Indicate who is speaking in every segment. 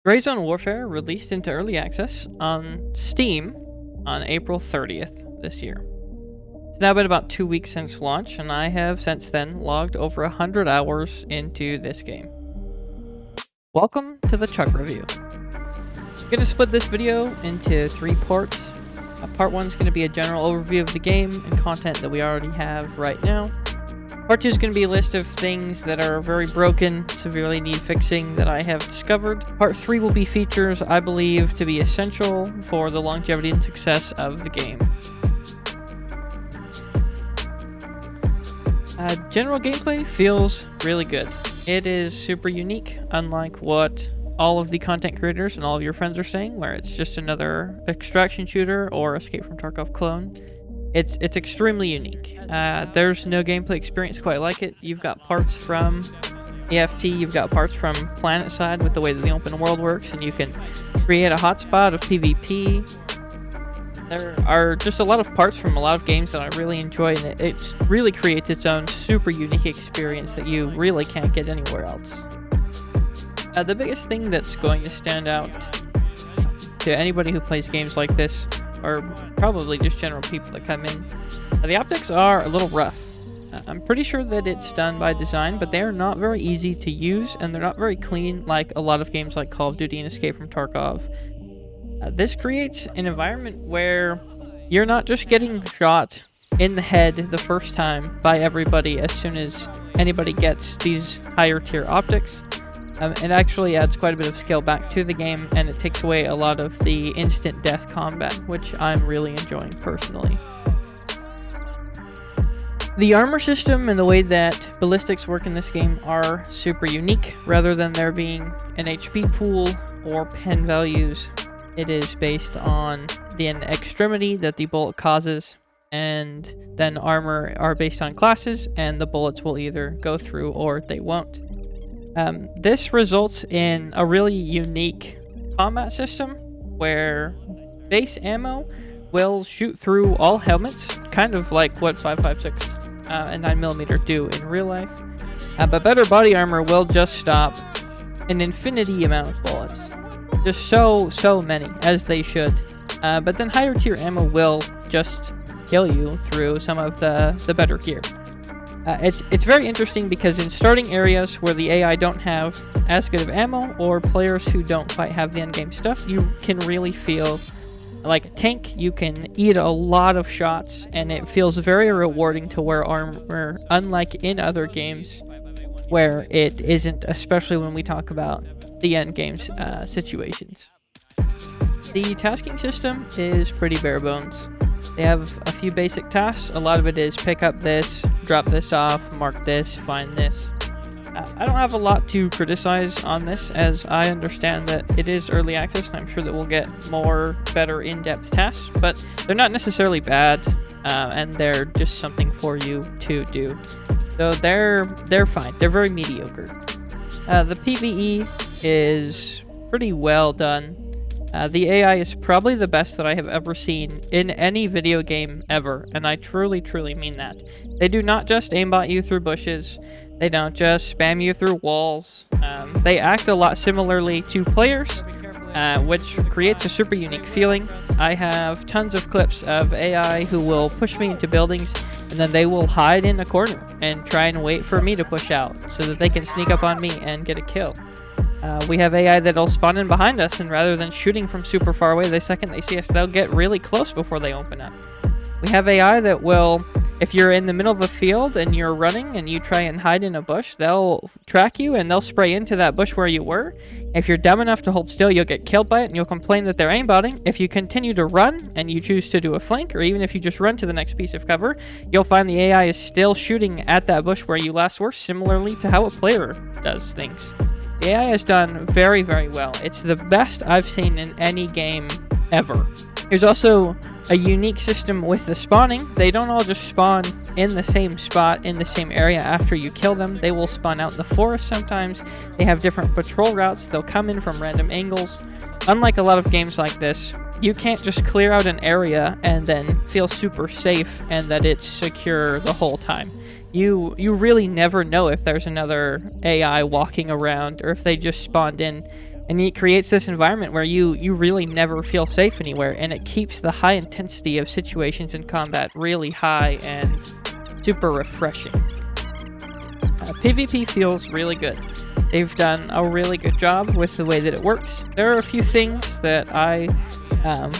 Speaker 1: Gray Zone Warfare released into early access on Steam on April 30th this year. It's now been about 2 weeks since launch, and I have since then logged over 100 hours into this game. Welcome to the cHuK review. I'm going to split this video into 3 parts. Part 1 is going to be a general overview of the game and content that we already have right now. Part 2 is going to be a list of things that are very broken, severely need fixing that I have discovered. Part 3 will be features I believe to be essential for the longevity and success of the game. General gameplay feels really good. It is super unique, unlike what all of the content creators and all of your friends are saying, where it's just another extraction shooter or Escape from Tarkov clone. It's extremely unique. There's no gameplay experience quite like it. You've got parts from EFT, you've got parts from PlanetSide with the way that the open world works, and you can create a hotspot of PvP. There are just a lot of parts from a lot of games that I really enjoy, and it really creates its own super unique experience that you really can't get anywhere else. The biggest thing that's going to stand out to anybody who plays games like this, or probably just general people that come in, the optics are a little rough. I'm pretty sure that it's done by design, but they are not very easy to use, and they're not very clean like a lot of games like Call of Duty and Escape from Tarkov. This creates an environment where you're not just getting shot in the head the first time by everybody as soon as anybody gets these higher tier optics. It actually adds quite a bit of skill back to the game, and it takes away a lot of the instant death combat, which I'm really enjoying personally. The armor system and the way that ballistics work in this game are super unique. Rather than there being an HP pool or pen values, it is based on the extremity that the bullet causes, and then armor are based on classes, and the bullets will either go through or they won't. This results in a really unique combat system where base ammo will shoot through all helmets, kind of like what 5.56 and 9mm do in real life. But better body armor will just stop an infinity amount of bullets. Just so many, as they should. But then higher tier ammo will just kill you through some of the better gear. It's very interesting because in starting areas where the AI don't have as good of ammo, or players who don't quite have the endgame stuff, you can really feel like a tank. You can eat a lot of shots, and it feels very rewarding to wear armor, unlike in other games where it isn't, especially when we talk about the endgame situations. The tasking system is pretty bare bones. They have a few basic tasks. A lot of it is pick up this, drop this off, mark this, find this. I don't have a lot to criticize on this, as I understand that it is early access, and I'm sure that we'll get more better in-depth tasks, but they're not necessarily bad, and they're just something for you to do. So they're fine. They're very mediocre. The PvE is pretty well done. The AI is probably the best that I have ever seen in any video game ever, and I truly mean that. They do not just aimbot you through bushes, they don't just spam you through walls. They act a lot similarly to players, which creates a super unique feeling. I have tons of clips of AI who will push me into buildings, and then they will hide in a corner and try and wait for me to push out so that they can sneak up on me and get a kill. We have AI that'll spawn in behind us, and rather than shooting from super far away, the second they see us, they'll get really close before they open up. We have AI that will, if you're in the middle of a field and you're running and you try and hide in a bush, they'll track you and they'll spray into that bush where you were. If you're dumb enough to hold still, you'll get killed by it and you'll complain that they're aimbotting. If you continue to run and you choose to do a flank, or even if you just run to the next piece of cover, you'll find the AI is still shooting at that bush where you last were, similarly to how a player does things. The AI has done very well. It's the best I've seen in any game ever. There's also a unique system with the spawning. They don't all just spawn in the same spot, in the same area after you kill them. They will spawn out in the forest sometimes. They have different patrol routes. They'll come in from random angles. Unlike a lot of games like this, you can't just clear out an area and then feel super safe and that it's secure the whole time. You really never know if there's another AI walking around or if they just spawned in And it creates this environment where you really never feel safe anywhere, and it keeps the high intensity of situations in combat really high and super refreshing. PvP feels really good. They've done a really good job with the way that it works. There are a few things that I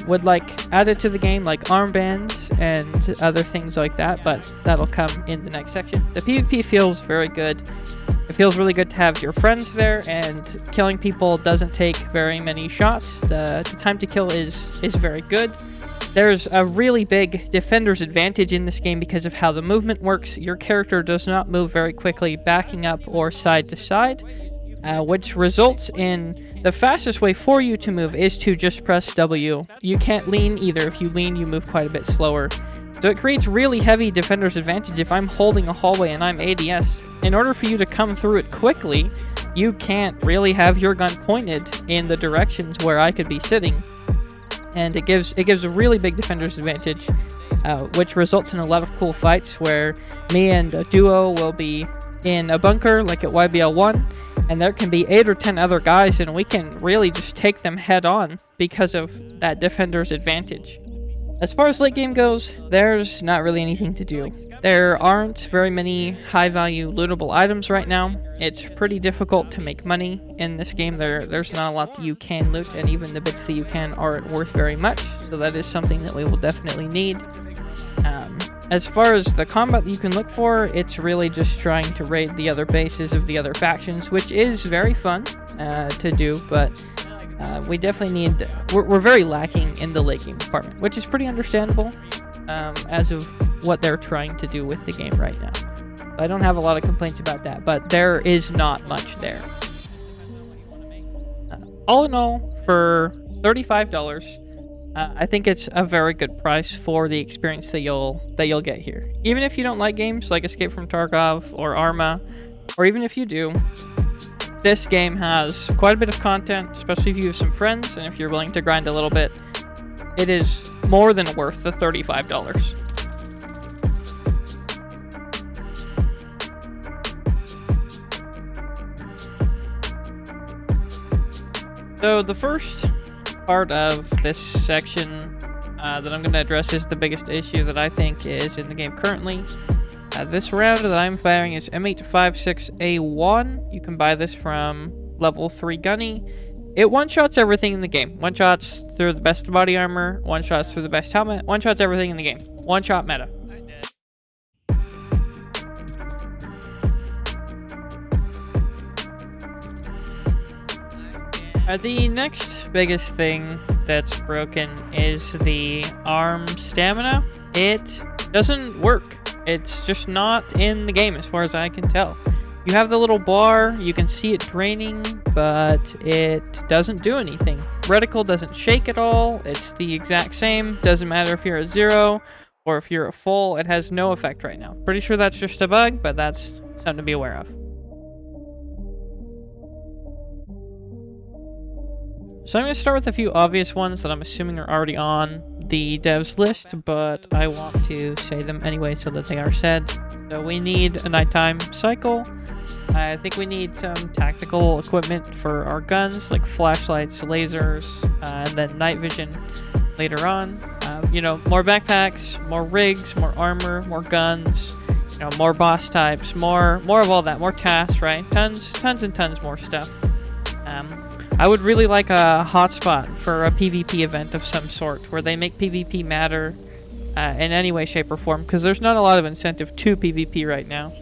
Speaker 1: would like added to the game, like armbands and other things like that, but that'll come in the next section. The PvP feels very good. It feels really good to have your friends there, and killing people doesn't take very many shots. The time to kill is very good. There's a really big defender's advantage in this game because of how the movement works. Your character does not move very quickly backing up or side to side, which results in the fastest way for you to move is to just press W. You can't lean either. If you lean, you move quite a bit slower. So it creates really heavy defender's advantage. If I'm holding a hallway and I'm ADS, in order for you to come through it quickly, you can't really have your gun pointed in the directions where I could be sitting. And it gives a really big defender's advantage, which results in a lot of cool fights where me and a duo will be in a bunker like at YBL1, and there can be 8 or 10 other guys, and we can really just take them head on because of that defender's advantage. As far as late game goes, there's not really anything to do. There aren't very many high-value lootable items right now. It's pretty difficult to make money in this game. There's not a lot that you can loot, and even the bits that you can aren't worth very much, so that is something that we will definitely need. As far as the combat that you can look for, it's really just trying to raid the other bases of the other factions, which is very fun to do, but we definitely need... We're very lacking in the late game department, which is pretty understandable as of what they're trying to do with the game right now. I don't have a lot of complaints about that, but there is not much there. All in all, for $35, I think it's a very good price for the experience that you'll get here. Even if you don't like games like Escape from Tarkov or Arma, or even if you do, this game has quite a bit of content, especially if you have some friends and if you're willing to grind a little bit. It is more than worth the $35. So the first part of this section that I'm going to address is the biggest issue that I think is in the game currently. This round that I'm firing is M856A1. You can buy this from level 3 Gunny. It one-shots everything in the game. One-shots through the best body armor, one-shots through the best helmet, one-shots everything in the game. One-shot meta. The next biggest thing that's broken is the arm stamina. It doesn't work. It's just not in the game as far as I can tell. You have the little bar, you can see it draining, but it doesn't do anything. Reticle doesn't shake at all. It's the exact same. Doesn't matter if you're a 0 or if you're a full. It has no effect right now. Pretty sure that's just a bug, but that's something to be aware of. So I'm going to start with a few obvious ones that I'm assuming are already on the devs list, but I want to say them anyway so that they are said. So we need a nighttime cycle. I think we need some tactical equipment for our guns, like flashlights, lasers, and then night vision later on. You know, more backpacks, more rigs, more armor, more guns, you know, more boss types, more of all that, more tasks, right? Tons and tons more stuff. I would really like a hotspot for a PvP event of some sort, where they make PvP matter in any way, shape, or form, because there's not a lot of incentive to PvP right now.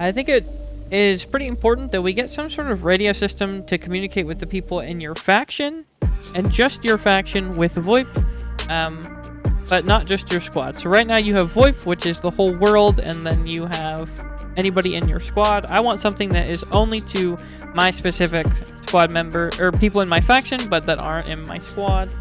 Speaker 1: I think it is pretty important that we get some sort of radio system to communicate with the people in your faction, and just your faction with VoIP, but not just your squad. So right now you have VoIP, which is the whole world, and then you have anybody in your squad. I want something that is only to my specific squad member, or people in my faction, but that aren't in my squad.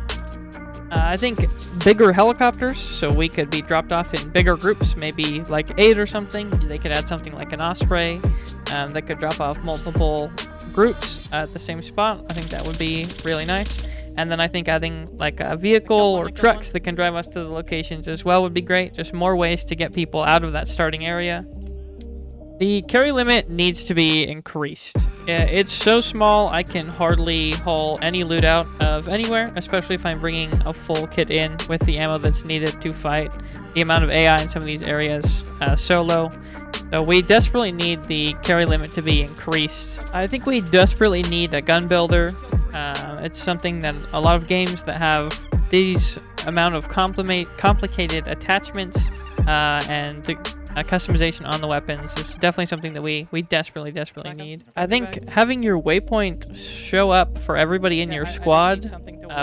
Speaker 1: I think bigger helicopters, so we could be dropped off in bigger groups, maybe like 8 or something. They could add something like an Osprey that could drop off multiple groups at the same spot. I think that would be really nice. And then I think adding like a vehicle or trucks that can drive us to the locations as well would be great. Just more ways to get people out of that starting area. The carry limit needs to be increased. It's so small I can hardly haul any loot out of anywhere, especially if I'm bringing a full kit in with the ammo that's needed to fight. The amount of AI in some of these areas so low. So we desperately need the carry limit to be increased. I think we desperately need a gun builder. It's something that a lot of games that have these amount of complicated attachments and customization on the weapons is definitely something that we desperately need. I think having your waypoint show up for everybody in your squad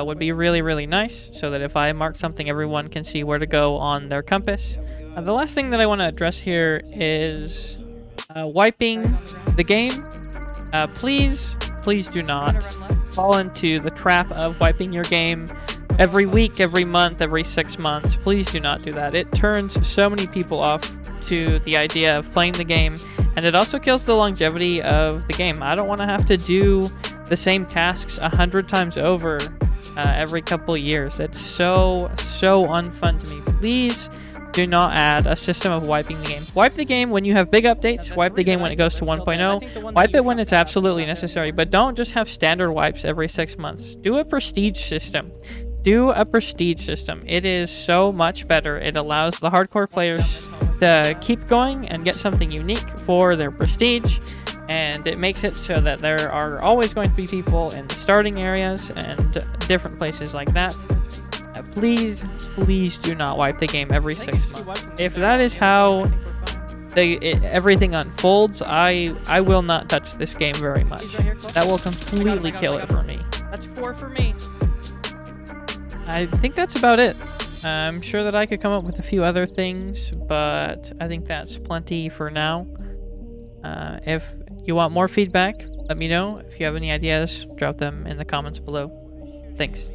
Speaker 1: would be really nice, so that if I mark something, everyone can see where to go on their compass. The last thing that I want to address here is wiping the game. Please do not fall into the trap of wiping your game every week, every month, every 6 months. Please do not do that. It turns so many people off to the idea of playing the game, and it also kills the longevity of the game. I don't want to have to do the same tasks 100 times over every couple years. It's so unfun to me. Please do not add a system of wiping the game. Wipe the game when you have big updates. Wipe the game when it goes to 1.0. Wipe it when it's absolutely necessary, but don't just have standard wipes every 6 months. Do a prestige system. Do a prestige system. It is so much better. It allows the hardcore players to keep going and get something unique for their prestige, and it makes it so that there are always going to be people in the starting areas and different places like that. Please do not wipe the game every 6 months. If that is how everything unfolds, I will not touch this game very much. That will completely kill it for me. That's 4 for me. I think that's about it. I'm sure that I could come up with a few other things, but I think that's plenty for now. If you want more feedback, let me know. If you have any ideas, drop them in the comments below. Thanks.